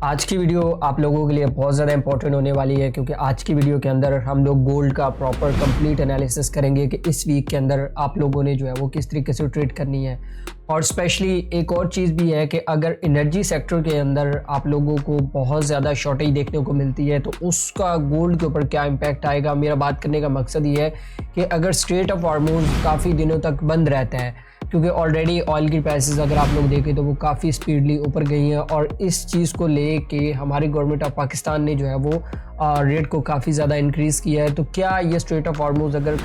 आज की वीडियो आप लोगों के लिए बहुत ज़्यादा इंपॉर्टेंट होने वाली है क्योंकि आज की वीडियो के अंदर हम लोग गोल्ड का प्रॉपर कंप्लीट एनालिसिस करेंगे कि इस वीक के अंदर आप लोगों ने जो है वो किस तरीके से ट्रेड करनी है। और स्पेशली एक और चीज़ भी है कि अगर एनर्जी सेक्टर के अंदर आप लोगों को बहुत ज़्यादा शॉर्टेज देखने को मिलती है तो उसका गोल्ड के ऊपर क्या इम्पैक्ट आएगा। मेरा बात करने का मकसद ये है कि अगर स्ट्रेट ऑफ हार्मोज काफ़ी दिनों तक बंद रहता है, क्योंकि ऑलरेडी ऑयल की प्राइसेस अगर आप लोग देखें तो वो काफ़ी स्पीडली ऊपर गई हैं और इस चीज़ को लेके हमारी गवर्नमेंट ऑफ पाकिस्तान ने जो है वो रेट को काफ़ी ज़्यादा इंक्रीज़ किया है। तो क्या ये स्ट्रेट ऑफ हार्मोज अगर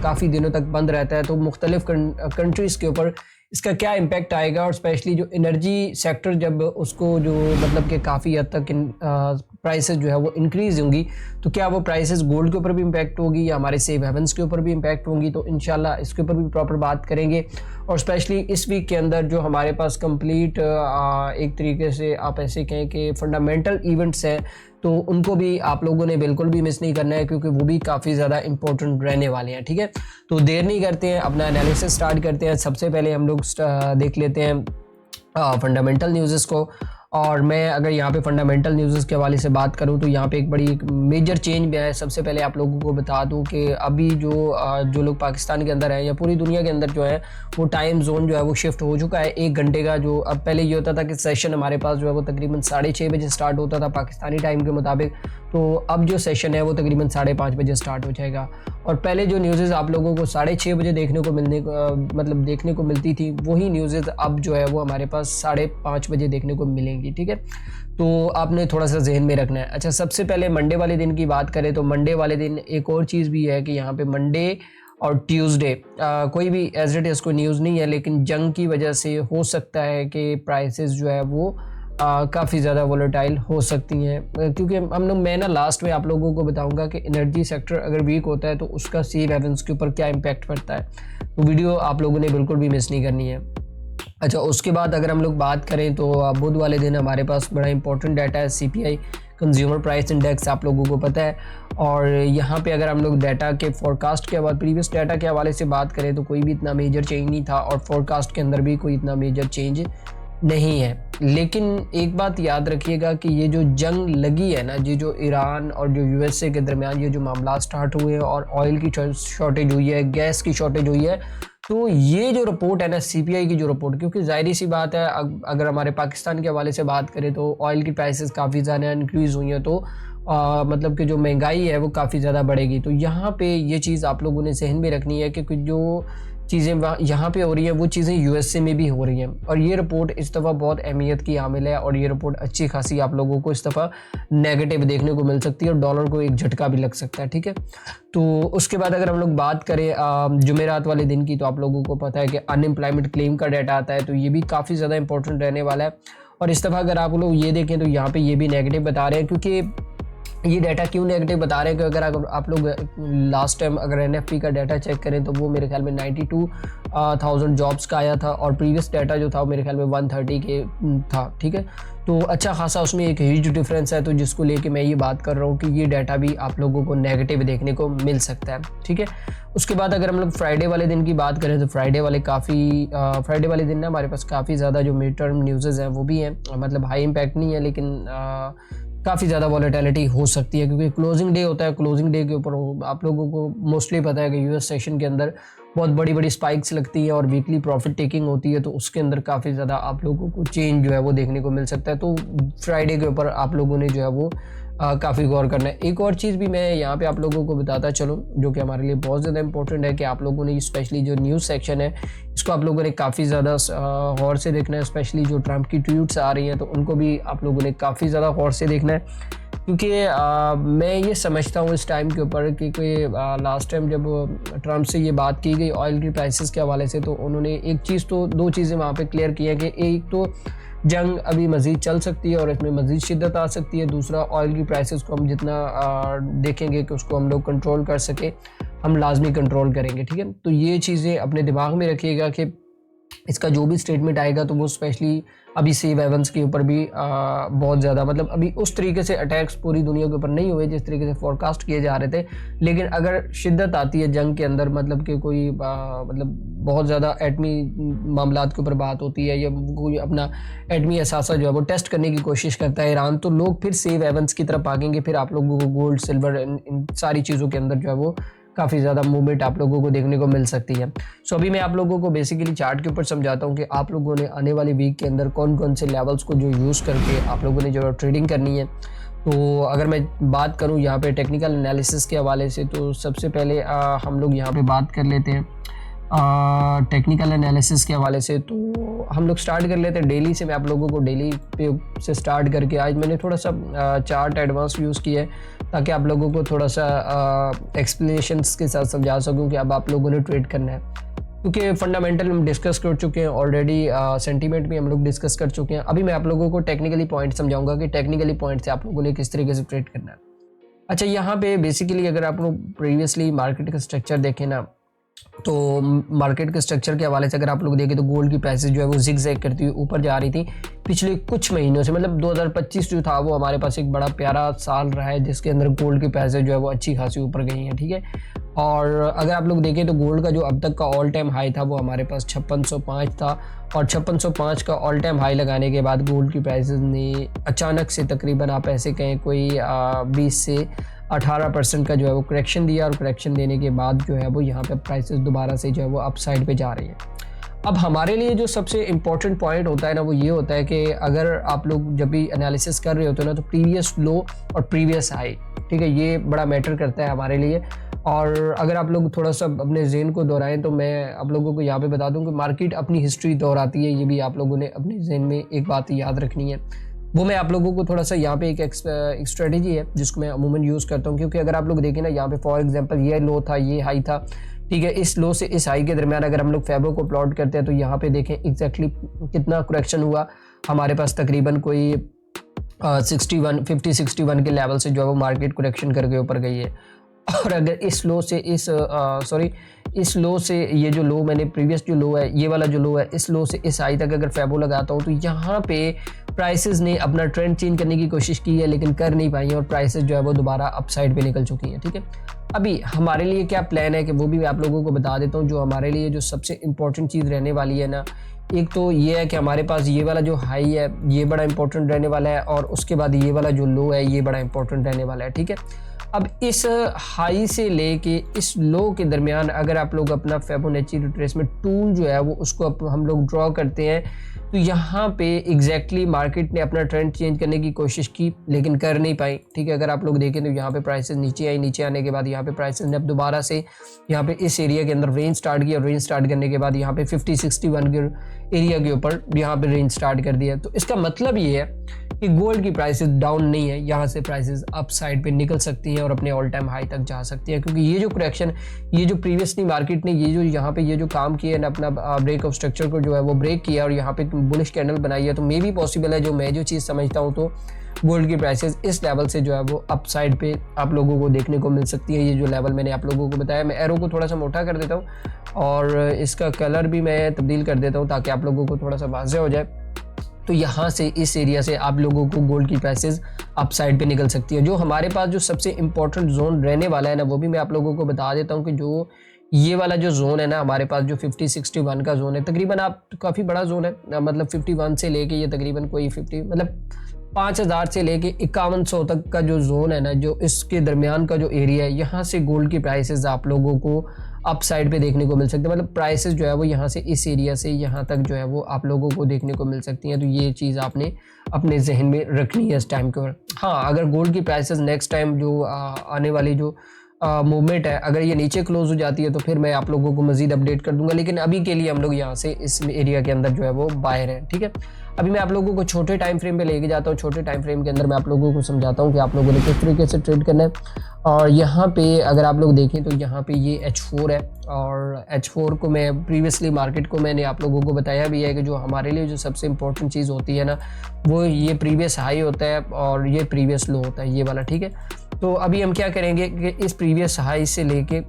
काफ़ी दिनों तक बंद रहता है तो मुख्तलिफ कंट्रीज़ के ऊपर इसका क्या इम्पैक्ट आएगा। और स्पेशली जो एनर्जी सेक्टर जब उसको जो मतलब कि काफ़ी हद तक प्राइसेस जो है वो इंक्रीज़ होंगी तो क्या वो प्राइसेस गोल्ड के ऊपर भी इम्पैक्ट होगी या हमारे सेफ हेवन्स के ऊपर भी इम्पैक्ट होंगी। तो इंशाल्लाह इसके ऊपर भी प्रॉपर बात करेंगे। और स्पेशली इस वीक के अंदर जो हमारे पास कंप्लीट एक तरीके से आप ऐसे कहें कि फंडामेंटल इवेंट्स हैं तो उनको भी आप लोगों ने बिल्कुल भी मिस नहीं करना है क्योंकि वो भी काफ़ी ज़्यादा इंपॉर्टेंट रहने वाले हैं। ठीक है, तो देर नहीं करते हैं, अपना एनालिसिस स्टार्ट करते हैं। सबसे पहले हम लोग देख लेते हैं फंडामेंटल न्यूज़ को। और मैं अगर यहाँ पे फंडामेंटल न्यूज़ के हवाले से बात करूँ तो यहाँ पे एक बड़ी मेजर चेंज भी है। सबसे पहले आप लोगों को बता दूँ कि अभी जो लोग पाकिस्तान के अंदर हैं या पूरी दुनिया के अंदर जो है वो टाइम जोन जो है वो शिफ्ट हो चुका है 1 घंटे का। जो अब पहले ये होता था कि सेशन हमारे पास जो है वो तकरीबन 6:30 बजे स्टार्ट होता था पाकिस्तानी टाइम के मुताबिक, तो अब जो सेशन है वो तकरीबन 5:30 बजे स्टार्ट हो जाएगा। और पहले जो न्यूज़ आप लोगों को 6:30 बजे देखने को मिलती थी वही न्यूज़ अब जो है वो हमारे पास 5:30 बजे देखने को मिलेंगी। ठीक है, तो आपने थोड़ा सा जहन में रखना है। अच्छा, सबसे पहले मंडे वाले दिन की बात करें तो मंडे वाले दिन एक और चीज़ भी है कि यहाँ पे मंडे और ट्यूसडे कोई भी एज इट इज़ कोई न्यूज़ नहीं है, लेकिन जंग की वजह से हो सकता है कि प्राइसेस जो है वो काफ़ी ज़्यादा वोलेटाइल हो सकती हैं। क्योंकि मैं ना लास्ट में आप लोगों को बताऊंगा कि एनर्जी सेक्टर अगर वीक होता है तो उसका सेफ हेवन्स के ऊपर क्या इम्पैक्ट पड़ता है। तो वीडियो आप लोगों ने बिल्कुल भी मिस नहीं करनी है। अच्छा, उसके बाद अगर हम लोग बात करें तो बुध वाले दिन हमारे पास बड़ा इंपॉर्टेंट डाटा है CPI कंज्यूमर प्राइस इंडेक्स, आप लोगों को पता है। और यहाँ पे अगर हम लोग डाटा के फोरकास्ट के बाद प्रीवियस डाटा के हवाले से बात करें तो कोई भी इतना मेजर चेंज नहीं था और फोरकास्ट के अंदर भी कोई इतना मेजर चेंज नहीं है। लेकिन एक बात याद रखिएगा कि ये जो जंग लगी है ना, ये जो ईरान और जो USA के दरमियान ये जो मामला स्टार्ट हुए हैं और ऑयल की शॉर्टेज हुई है, गैस की शॉर्टेज हुई है, तो ये जो रिपोर्ट है ना CPI की जो रिपोर्ट, क्योंकि जाहिर सी बात है अगर हमारे पाकिस्तान के हवाले से बात करें तो ऑयल की प्राइसेस काफ़ी ज़्यादा इंक्रीज़ हुई हैं तो मतलब कि जो महंगाई है वो काफ़ी ज़्यादा बढ़ेगी। तो यहाँ पे ये चीज़ आप लोगों ने जहन में रखनी है कि जो चीज़ें यहाँ पे हो रही हैं वो चीज़ें USA में भी हो रही हैं। और ये रिपोर्ट इस दफ़ा बहुत अहमियत की हामिल है और ये रिपोर्ट अच्छी खासी आप लोगों को इस दफ़ा नेगेटिव देखने को मिल सकती है और डॉलर को एक झटका भी लग सकता है। ठीक है, तो उसके बाद अगर हम लोग बात करें जुमेरात वाले दिन की तो आप लोगों को पता है कि अनएम्प्लॉयमेंट क्लेम का डाटा आता है, तो ये भी काफ़ी ज़्यादा इंपॉर्टेंट रहने वाला है। और इस दफ़ा अगर आप लोग ये देखें तो यहाँ पे ये भी नेगेटिव बता रहे हैं। क्योंकि ये डाटा क्यों नेगेटिव बता रहे हैं कि अगर आप लोग लास्ट टाइम अगर NFP का डाटा चेक करें तो वो मेरे ख्याल में 92,000 जॉब्स का आया था और प्रीवियस डाटा जो था वो मेरे ख्याल में 130 के था। ठीक है, तो अच्छा खासा उसमें एक ह्यूज डिफरेंस है, तो जिसको लेके मैं ये बात कर रहा हूँ कि ये डाटा भी आप लोगों को नेगेटिव देखने को मिल सकता है। ठीक है, उसके बाद अगर हम लोग फ्राइडे वाले दिन की बात करें तो फ्राइडे वाले दिन ना हमारे पास काफ़ी ज़्यादा जो मिड टर्म न्यूज़ हैं वो भी हैं। मतलब हाई इम्पैक्ट नहीं है लेकिन काफ़ी ज़्यादा वॉलेटिलिटी हो सकती है क्योंकि क्लोजिंग डे होता है। क्लोजिंग डे के ऊपर आप लोगों को मोस्टली पता है कि US सेशन के अंदर बहुत बड़ी बड़ी स्पाइक्स लगती हैं और वीकली प्रॉफिट टेकिंग होती है, तो उसके अंदर काफ़ी ज़्यादा आप लोगों को चेंज जो है वो देखने को मिल सकता है। तो फ्राइडे के ऊपर आप लोगों ने जो है वो काफ़ी गौर करना है। एक और चीज़ भी मैं यहाँ पे आप लोगों को बताता चलूँ जो कि हमारे लिए बहुत ज़्यादा इंपॉर्टेंट है कि आप लोगों ने स्पेशली जो न्यूज़ सेक्शन है इसको आप लोगों ने काफ़ी ज़्यादा गौर से देखना है। स्पेशली जो ट्रंप की ट्वीट्स आ रही हैं तो उनको भी आप लोगों ने काफ़ी ज़्यादा गौर से देखना है। क्योंकि मैं ये समझता हूँ इस टाइम के ऊपर कि लास्ट टाइम जब ट्रंप से ये बात की गई ऑयल की प्राइसेस के हवाले से तो उन्होंने दो चीज़ें वहाँ पे क्लियर की हैं कि एक तो जंग अभी मज़ीद चल सकती है और इसमें मज़ीद शिद्दत आ सकती है। दूसरा, ऑयल की प्राइसेस को हम जितना देखेंगे कि उसको हम लोग कंट्रोल कर सके, हम लाजमी कंट्रोल करेंगे। ठीक है, तो ये चीज़ें अपने दिमाग में रखिएगा कि इसका जो भी स्टेटमेंट आएगा तो वो स्पेशली अभी सेव हेवन्स के ऊपर भी बहुत ज़्यादा मतलब अभी उस तरीके से अटैक्स पूरी दुनिया के ऊपर नहीं हुए जिस तरीके से फोरकास्ट किए जा रहे थे। लेकिन अगर शिद्दत आती है जंग के अंदर, मतलब कि कोई मतलब बहुत ज़्यादा एटमी मामलात के ऊपर बात होती है या कोई अपना एटमी असासा जो है वो टेस्ट करने की कोशिश करता है ईरान, तो लोग फिर सेव हेवन्स की तरफ भागेंगे। फिर आप लोगों को गोल्ड, सिल्वर, इन सारी चीज़ों के अंदर जो है वो काफ़ी ज़्यादा मूवमेंट आप लोगों को देखने को मिल सकती है। सो अभी मैं आप लोगों को बेसिकली चार्ट के ऊपर समझाता हूँ कि आप लोगों ने आने वाले वीक के अंदर कौन कौन से लेवल्स को जो यूज़ करके आप लोगों ने जो ट्रेडिंग करनी है। तो अगर मैं बात करूँ यहाँ पे टेक्निकल एनालिसिस के हवाले से, तो सबसे पहले हम लोग यहाँ पे बात कर लेते हैं टेक्निकल एनालिसिस के हवाले से। तो हम लोग स्टार्ट कर लेते हैं डेली से। मैं आप लोगों को डेली पे से स्टार्ट करके आज मैंने थोड़ा सा चार्ट एडवांस यूज़ किया है ताकि आप लोगों को थोड़ा सा एक्सप्लेनेशंस के साथ समझा सकूं कि अब आप लोगों ने ट्रेड करना है, क्योंकि फंडामेंटल हम डिस्कस कर चुके हैं ऑलरेडी, सेंटीमेंट भी हम लोग डिस्कस कर चुके हैं। अभी मैं आप लोगों को टेक्निकली पॉइंट समझाऊंगा कि टेक्निकली पॉइंट से आप लोगों ने किस तरीके से ट्रेड करना है। अच्छा, यहाँ पे बेसिकली अगर आप लोग प्रीवियसली मार्केट का स्ट्रक्चर देखें ना, तो मार्केट के स्ट्रक्चर के हवाले से अगर आप लोग देखें तो गोल्ड की प्राइसेस जो है वो जिग-जैग करती हुई ऊपर जा रही थी पिछले कुछ महीनों से। मतलब 2025 जो था वो हमारे पास एक बड़ा प्यारा साल रहा है जिसके अंदर गोल्ड की प्राइसेस जो है वो अच्छी खासी ऊपर गई हैं, ठीक है। और अगर आप लोग देखें तो गोल्ड का जो अब तक का ऑल टाइम हाई था वो हमारे पास 5605 था, और 5605 का ऑल टाइम हाई लगाने के बाद गोल्ड की प्राइसेस ने अचानक से तकरीबन आप ऐसे कहें कोई 20 से 18% का जो है वो करेक्शन दिया, और करेक्शन देने के बाद जो है वो यहाँ पे प्राइसेस दोबारा से जो है वो अप साइड पे जा रही है। अब हमारे लिए जो सबसे इम्पोर्टेंट पॉइंट होता है ना वो ये होता है कि अगर आप लोग जब भी एनालिसिस कर रहे होते हो ना तो प्रीवियस लो और प्रीवियस हाई, ठीक है, ये बड़ा मैटर करता है हमारे लिए। और अगर आप लोग थोड़ा सा अपने ज़हन को दोहराएं तो मैं आप लोगों को यहाँ पे बता दूं कि मार्केट अपनी हिस्ट्री दोहराती है, ये भी आप लोगों ने अपने ज़हन में एक बात याद रखनी है। वो मैं आप लोगों को थोड़ा सा यहाँ पे एक स्ट्रेटेजी है जिसको मैं अमूमन यूज़ करता हूँ, क्योंकि अगर आप लोग देखें ना यहाँ पे फॉर एग्जांपल ये लो था, ये हाई था, ठीक है, इस लो से इस हाई के दरमियान अगर हम लोग फेबो को प्लॉट करते हैं तो यहाँ पे देखें एग्जैक्टली कितना करेक्शन हुआ। हमारे पास तकरीबन कोई 61 के लेवल से जो है वो मार्केट करेक्शन करके ऊपर गई है। और अगर इस लो से इस लो से ये जो लो मैंने प्रीवियस जो लो है, ये वाला जो लो है, इस लो से इस हाई तक अगर फेबो लगाता हूँ तो यहाँ पे प्राइसेस ने अपना ट्रेंड चेंज करने की कोशिश की है लेकिन कर नहीं पाई है, और प्राइसेस जो है वो दोबारा अपसाइड पे निकल चुकी हैं, ठीक है। अभी हमारे लिए क्या प्लान है कि वो भी मैं आप लोगों को बता देता हूँ। जो हमारे लिए जो सबसे इंपॉर्टेंट चीज़ रहने वाली है ना, एक तो ये है कि हमारे पास ये वाला जो हाई है ये बड़ा इंपॉर्टेंट रहने वाला है, और उसके बाद ये वाला जो लो है ये बड़ा इंपॉर्टेंट रहने वाला है, ठीक है। अब इस हाई से लेके इस लो के दरमियान अगर आप लोग अपना फिबोनाची रिट्रेसमेंट टूल जो है वो उसको हम लोग ड्रॉ करते हैं तो यहाँ पे एग्जैक्टली मार्केट ने अपना ट्रेंड चेंज करने की कोशिश की लेकिन कर नहीं पाई, ठीक है। अगर आप लोग देखें तो यहाँ पे प्राइसेस नीचे आई, नीचे आने के बाद यहाँ पे प्राइसेस ने अब दोबारा से यहाँ पे इस एरिया के अंदर रेंज स्टार्ट किया, रेंज स्टार्ट करने के बाद यहाँ पे 50-61 के एरिया के ऊपर यहाँ पे रेंज स्टार्ट कर दिया। तो इसका मतलब ये है कि गोल्ड की प्राइसेस डाउन नहीं है, यहाँ से प्राइसेस अप साइड पे निकल सकती हैं और अपने ऑल टाइम हाई तक जा सकती है, क्योंकि ये जो करेक्शन, ये जो प्रीवियसली मार्केट ने ये जो यहाँ पे ये जो काम किया है ना, अपना ब्रेक ऑफ स्ट्रक्चर को जो है वो ब्रेक किया और यहाँ पे बुलिश कैंडल बनाई है, तो मे भी पॉसिबल है, जो मैं जो चीज़ समझता हूँ तो गोल्ड की प्राइसेस इस लेवल से जो है वो अप साइड पे आप लोगों को देखने को मिल सकती है। ये जो लेवल मैंने आप लोगों को बताया, मैं एरो को थोड़ा सा मोटा कर देता हूँ और इसका कलर भी मैं तब्दील कर देता हूँ ताकि आप लोगों को थोड़ा सा वाज़ेह हो जाए। तो यहाँ से इस एरिया से आप लोगों को गोल्ड की प्राइसेस अप साइड पे निकल सकती है। जो हमारे पास जो सबसे इम्पोर्टेंट जोन रहने वाला है ना, वो भी मैं आप लोगों को बता देता हूँ कि जो ये वाला जो जोन है ना हमारे पास, जो 50-61 का जोन है, तकरीबन आप काफ़ी बड़ा जोन है, मतलब 51 से लेके ये तकरीबन कोई 50 मतलब 5000 से लेके 5100 तक का जो जोन है ना, जो इसके दरमियान का जो एरिया है, यहाँ से गोल्ड की प्राइसेस आप लोगों को अप साइड पे देखने को मिल सकती है। मतलब प्राइसेस जो है वो यहाँ से इस एरिया से यहाँ तक जो है वो आप लोगों को देखने को मिल सकती हैं। तो ये चीज़ आपने अपने जहन में रखनी है इस टाइम के ऊपर। हाँ, अगर गोल्ड की प्राइसेस नेक्स्ट टाइम जो आने वाली जो मूवमेंट है, अगर ये नीचे क्लोज हो जाती है तो फिर मैं आप लोगों को मजीद अपडेट कर दूंगा, लेकिन अभी के लिए हम लोग यहाँ से इस एरिया के अंदर जो है वो बाहर है, ठीक है। अभी मैं आप लोगों को छोटे टाइम फ्रेम पे लेके जाता हूँ। छोटे टाइम फ्रेम के अंदर मैं आप लोगों को समझाता हूँ कि आप लोगों ने किस तरीके से ट्रेड करना है। और यहाँ पे अगर आप लोग देखें तो यहाँ पे ये H4 है, और H4 को मैं प्रीवियसली मार्केट को मैंने आप लोगों को बताया भी है कि जो हमारे लिए जो सबसे इंपॉर्टेंट चीज़ होती है ना, वो ये प्रीवियस हाई होता है और ये प्रीवियस लो होता है, ये वाला, ठीक है। तो अभी हम क्या करेंगे कि इस प्रीवियस हाई से लेके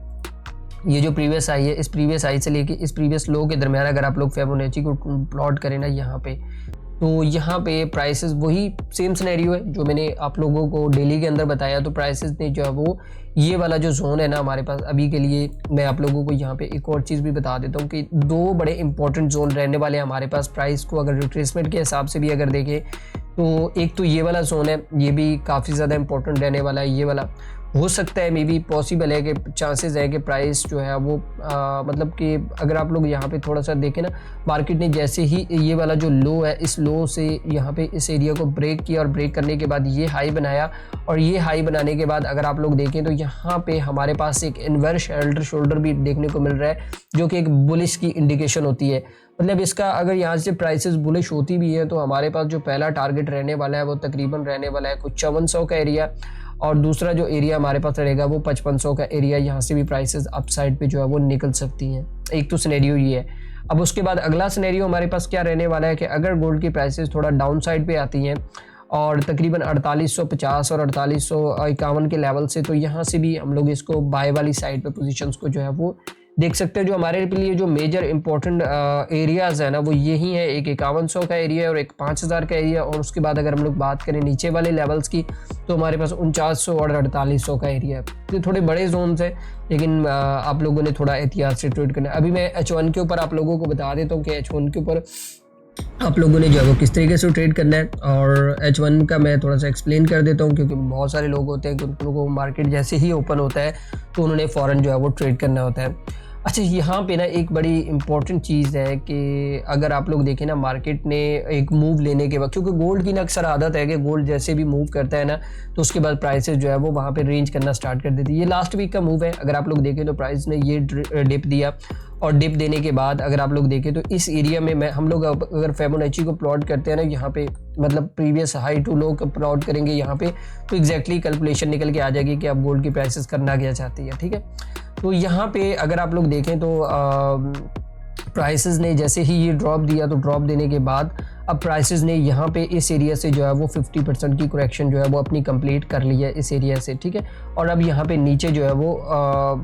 ये जो प्रीवियस हाई है, इस प्रीवियस हाई से लेके इस प्रीवियस लो के दरमियान अगर आप लोग फिबोनाची को प्लॉट करें ना यहाँ पे, तो यहाँ पे प्राइसेस वही सेम सिनेरियो है जो मैंने आप लोगों को डेली के अंदर बताया। तो प्राइसेस ने जो है वो ये वाला जो जोन है ना हमारे पास अभी के लिए, मैं आप लोगों को यहाँ पे एक और चीज़ भी बता देता हूँ कि दो बड़े इंपॉर्टेंट जोन रहने वाले हैं हमारे पास प्राइस को अगर रिट्रेसमेंट के हिसाब से भी अगर देखें तो। एक तो ये वाला जोन है, ये भी काफ़ी ज़्यादा इंपॉर्टेंट रहने वाला है। ये वाला हो सकता है मे बी पॉसिबल है कि चांसेस है कि प्राइस जो है वो मतलब कि अगर आप लोग यहाँ पे थोड़ा सा देखें ना, मार्केट ने जैसे ही ये वाला जो लो है इस लो से यहाँ पे इस एरिया को ब्रेक किया और ब्रेक करने के बाद ये हाई बनाया, और ये हाई बनाने के बाद अगर आप लोग देखें तो यहाँ पे हमारे पास एक इन्वर्स हेड शोल्डर भी देखने को मिल रहा है जो कि एक बुलिश की इंडिकेशन होती है। मतलब इसका अगर यहाँ से प्राइसेस बुलिश होती भी है तो हमारे पास जो पहला टारगेट रहने वाला है वो तकरीबन रहने वाला है कुछ 5400 का एरिया, और दूसरा जो एरिया हमारे पास रहेगा वो 5500 का एरिया। यहाँ से भी प्राइसेस अपसाइड पे जो है वो निकल सकती हैं। एक तो सिनेरियो ये है। अब उसके बाद अगला सिनेरियो हमारे पास क्या रहने वाला है कि अगर गोल्ड की प्राइसेस थोड़ा डाउन साइड पे आती हैं और तकरीबन 4850 और 4851 के लेवल से, तो यहाँ से भी हम लोग इसको बाय वाली साइड पे पोजीशंस को जो है वो देख सकते हैं। जो हमारे लिए जो मेजर इंपॉर्टेंट एरियाज़ है ना वो यही है, एक 5100 का एरिया है और एक 5000 का एरिया। और उसके बाद अगर हम लोग बात करें नीचे वाले लेवल्स की तो हमारे पास 4900 और 4800 का एरिया है। ये थोड़े बड़े जोन्स हैं लेकिन आप लोगों ने थोड़ा एहतियात से ट्रेड करना है। अभी मैं H1 के ऊपर आप लोगों को बता देता हूँ कि H1 के ऊपर आप लोगों ने जो है वो किस तरीके से ट्रेड करना है, और H1 का मैं थोड़ा सा एक्सप्लेन कर देता हूँ क्योंकि बहुत सारे लोग होते हैं कि उन लोगों को मार्केट जैसे ही ओपन होता है तो उन्होंने फ़ौरन जो है वो ट्रेड करना होता है। अच्छा, यहाँ पे ना एक बड़ी इंपॉर्टेंट चीज़ है कि अगर आप लोग देखें ना मार्केट ने एक मूव लेने के वक्त, क्योंकि गोल्ड की ना अक्सर आदत है कि गोल्ड जैसे भी मूव करता है ना तो उसके बाद प्राइसेस जो है वो वहाँ पे रेंज करना स्टार्ट कर देती है। ये लास्ट वीक का मूव है। अगर आप लोग देखें तो प्राइस ने ये डिप दिया और डिप देने के बाद अगर आप लोग देखें तो इस एरिया में हम लोग अगर फिबोनाची को प्लॉट करते हैं ना यहाँ पे, मतलब प्रीवियस हाई टू लो को प्लॉट करेंगे यहाँ पे, तो एग्जैक्टली कैलकुलेशन निकल के आ जाएगी कि आप गोल्ड की प्राइसेस करना क्या चाहती है। ठीक है, तो यहाँ पे अगर आप लोग देखें तो प्राइसेस ने जैसे ही ये ड्रॉप दिया तो ड्रॉप देने के बाद अब प्राइसेस ने यहाँ पे इस एरिया से जो है वो 50% की करेक्शन जो है वो अपनी कंप्लीट कर ली है इस एरिया से। ठीक है, और अब यहाँ पे नीचे जो है वो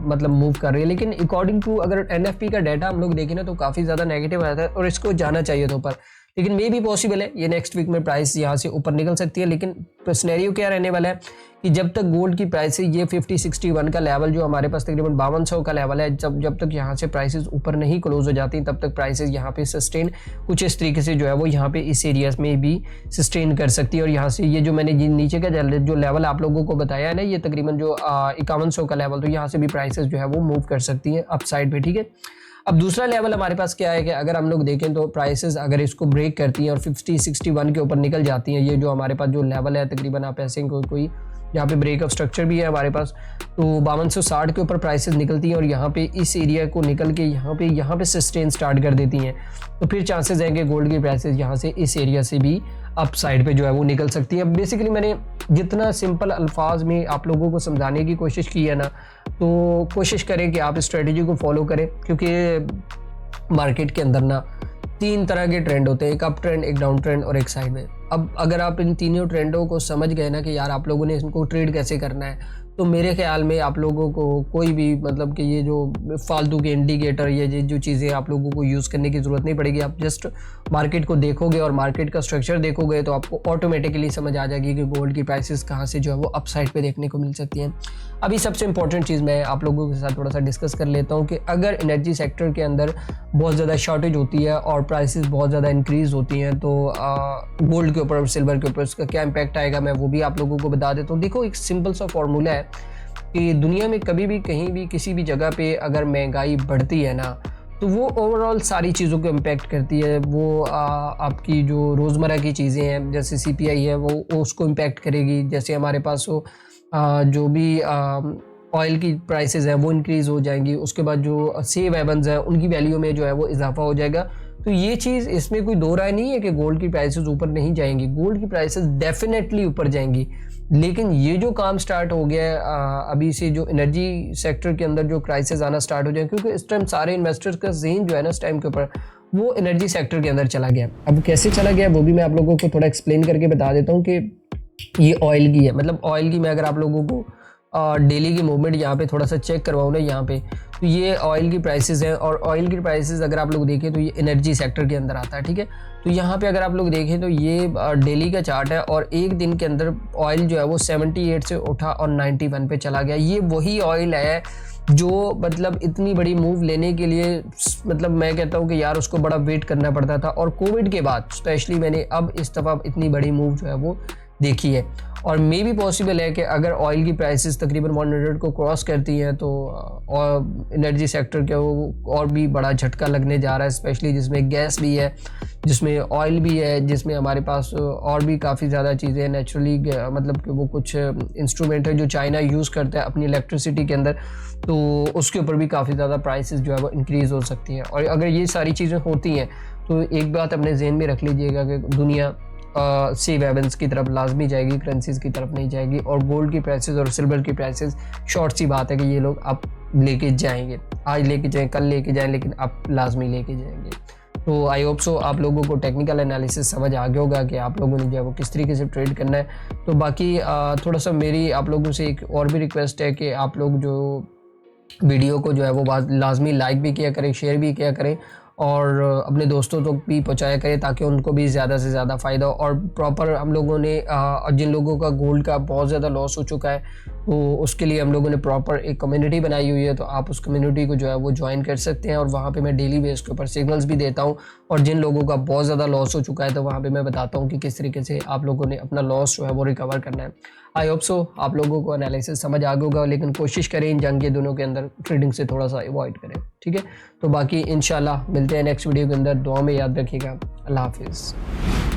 मतलब मूव कर रही है। लेकिन अकॉर्डिंग टू अगर NFP का डाटा हम लोग देखें ना तो काफ़ी ज़्यादा नेगेटिव आता है और इसको जाना चाहिए था ऊपर, लेकिन मे भी पॉसिबल है ये नेक्स्ट वीक में प्राइस यहाँ से ऊपर निकल सकती है। लेकिन सिनेरियो क्या रहने वाला है कि जब तक गोल्ड की प्राइस ये 5061 का लेवल जो हमारे पास तकरीबन 5200 का लेवल है, जब तक यहाँ से प्राइसेस ऊपर नहीं क्लोज हो जाती तब तक प्राइसेस यहाँ पे सस्टेन कुछ इस तरीके से जो है वो यहाँ पे इस एरिया में भी सस्टेन कर सकती है। और यहाँ से ये जो मैंने नीचे का जो लेवल आप लोगों को बताया है ना, ये तकरीबन जो 5100 का लेवल, तो यहाँ से भी प्राइसेस जो है वो मूव कर सकती हैं अप साइड पे। ठीक है, अब दूसरा लेवल हमारे पास क्या है कि अगर हम लोग देखें तो प्राइसेस अगर इसको ब्रेक करती हैं और 5061 के ऊपर निकल जाती हैं, ये जो हमारे पास जो लेवल है तकरीबन आप ऐसे कोई यहाँ पे ब्रेक ऑफ स्ट्रक्चर भी है हमारे पास, तो 5260 के ऊपर प्राइसेस निकलती हैं और यहाँ पे इस एरिया को निकल के यहाँ पे सस्टेन स्टार्ट कर देती हैं, तो फिर चांसेस हैं कि गोल्ड की प्राइसेस यहाँ से इस एरिया से भी अप साइड पे जो है वो निकल सकती है। बेसिकली मैंने जितना सिंपल अल्फाज में आप लोगों को समझाने की कोशिश की है ना, तो कोशिश करें कि आप स्ट्रेटजी को फॉलो करें, क्योंकि मार्केट के अंदर ना 3 तरह के ट्रेंड होते हैं, एक अप ट्रेंड, एक डाउन ट्रेंड और एक साइड में। अब अगर आप इन तीनों ट्रेंडों को समझ गए ना कि यार आप लोगों ने इनको ट्रेड कैसे करना है, तो मेरे ख्याल में आप लोगों को कोई भी मतलब कि ये जो फालतू के इंडिकेटर ये जो चीज़ें आप लोगों को यूज़ करने की ज़रूरत नहीं पड़ेगी। आप जस्ट मार्केट को देखोगे और मार्केट का स्ट्रक्चर देखोगे तो आपको ऑटोमेटिकली समझ आ जाएगी कि गोल्ड की प्राइसेस कहाँ से जो है वो अप साइड पे देखने को मिल सकती हैं। अभी सबसे इंपॉर्टेंट चीज़ मैं आप लोगों के साथ थोड़ा सा डिस्कस कर लेता हूँ कि अगर एनर्जी सेक्टर के अंदर बहुत ज़्यादा शॉर्टेज होती है और प्राइसेस बहुत ज़्यादा इंक्रीज़ होती हैं तो गोल्ड के ऊपर और सिल्वर के ऊपर उसका क्या इम्पैक्ट आएगा, मैं वो भी आप लोगों को बता देता हूँ। देखो, एक सिंपल सा फॉर्मूला है कि दुनिया में कभी भी कहीं भी किसी भी जगह पे अगर महंगाई बढ़ती है ना तो वो ओवरऑल सारी चीज़ों को इम्पैक्ट करती है। वो आपकी जो रोज़मर्रा की चीज़ें हैं जैसे CPI है वो उसको इम्पैक्ट करेगी। जैसे हमारे पास वो जो भी ऑयल की प्राइसेस हैं वो इंक्रीज़ हो जाएंगी, उसके बाद जो सेव हेवन्स हैं उनकी वैल्यू में जो है वो इजाफा हो जाएगा। तो ये चीज़, इसमें कोई दो राय नहीं है कि गोल्ड की प्राइसेस ऊपर नहीं जाएंगी, गोल्ड की प्राइसेस डेफिनेटली ऊपर जाएंगी। लेकिन ये जो काम स्टार्ट हो गया है अभी से, जो एनर्जी सेक्टर के अंदर जो क्राइसिस आना स्टार्ट हो जाए, क्योंकि इस टाइम सारे इन्वेस्टर्स का ज़हन जो है ना इस टाइम के ऊपर वो एनर्जी सेक्टर के अंदर चला गया। अब कैसे चला गया वो भी मैं आप लोगों को थोड़ा एक्सप्लेन करके बता देता हूँ कि ये ऑयल की है। मतलब ऑयल की मैं अगर आप लोगों को डेली की मूवमेंट यहाँ पे थोड़ा सा चेक करवाऊँ ना यहाँ पे, तो ये ऑयल की प्राइसेस हैं और ऑयल की प्राइसेस अगर आप लोग देखें तो ये एनर्जी सेक्टर के अंदर आता है, ठीक है। तो यहाँ पे अगर आप लोग देखें तो ये डेली का चार्ट है और एक दिन के अंदर ऑयल जो है वो 78 से उठा और 91 पे चला गया। ये वही ऑयल है जो मतलब इतनी बड़ी मूव लेने के लिए मतलब मैं कहता हूँ कि यार उसको बड़ा वेट करना पड़ता था, और कोविड के बाद स्पेशली मैंने अब इस दफ़ा इतनी बड़ी मूव जो है वो देखी है। और मे भी पॉसिबल है कि अगर ऑयल की प्राइसेस तकरीबन 100 को क्रॉस करती हैं तो और एनर्जी सेक्टर के वो और भी बड़ा झटका लगने जा रहा है, स्पेशली जिसमें गैस भी है, जिसमें ऑयल भी है, जिसमें हमारे पास और भी काफ़ी ज़्यादा चीज़ें नेचुरली मतलब कि वो कुछ इंस्ट्रूमेंट है जो चाइना यूज़ करता है अपनी इलेक्ट्रिसिटी के अंदर, तो उसके ऊपर भी काफ़ी ज़्यादा प्राइसेस जो है वो इंक्रीज़ हो सकती हैं। और अगर ये सारी चीज़ें होती हैं तो एक बात अपने जहन में रख लीजिएगा कि दुनिया सेफ हेवन्स की तरफ लाजमी जाएगी, करेंसीज की तरफ नहीं जाएगी। और गोल्ड की प्राइसेस और सिल्वर की प्राइसेस शॉर्ट सी बात है कि ये लोग अब लेके जाएंगे, आज लेके जाएं कल लेके जाएं, लेकिन अब लाजमी लेके जाएंगे। तो आई होप सो आप लोगों को टेक्निकल एनालिसिस समझ आ गया होगा कि आप लोगों ने जो है वो किस तरीके से ट्रेड करना है। तो बाकी थोड़ा सा मेरी आप लोगों से एक और भी रिक्वेस्ट है कि आप लोग जो वीडियो को जो है वो लाजमी लाइक भी किया करें, शेयर भी किया करें और अपने दोस्तों तक भी पहुंचाया करें ताकि उनको भी ज़्यादा से ज़्यादा फ़ायदा हो। और प्रॉपर हम लोगों ने जिन लोगों का गोल्ड का बहुत ज़्यादा लॉस हो चुका है तो उसके लिए हम लोगों ने प्रॉपर एक कम्युनिटी बनाई हुई है, तो आप उस कम्युनिटी को जो है वो ज्वाइन कर सकते हैं। और वहाँ पे मैं डेली बेस के ऊपर सिग्नल्स भी देता हूँ, और जिन लोगों का बहुत ज़्यादा लॉस हो चुका है तो वहाँ पे मैं बताता हूँ कि किस तरीके से आप लोगों ने अपना लॉस जो है वो रिकवर करना है। आई होप सो आप लोगों को एनालिसिस समझ आ गया होगा, लेकिन कोशिश करें इन जंग के दिनों के अंदर ट्रेडिंग से थोड़ा सा अवॉइड करें, ठीक है। तो बाकी इंशाल्लाह मिलते हैं नेक्स्ट वीडियो के अंदर। दुआ में याद रखिएगा। अल्लाह हाफिज़।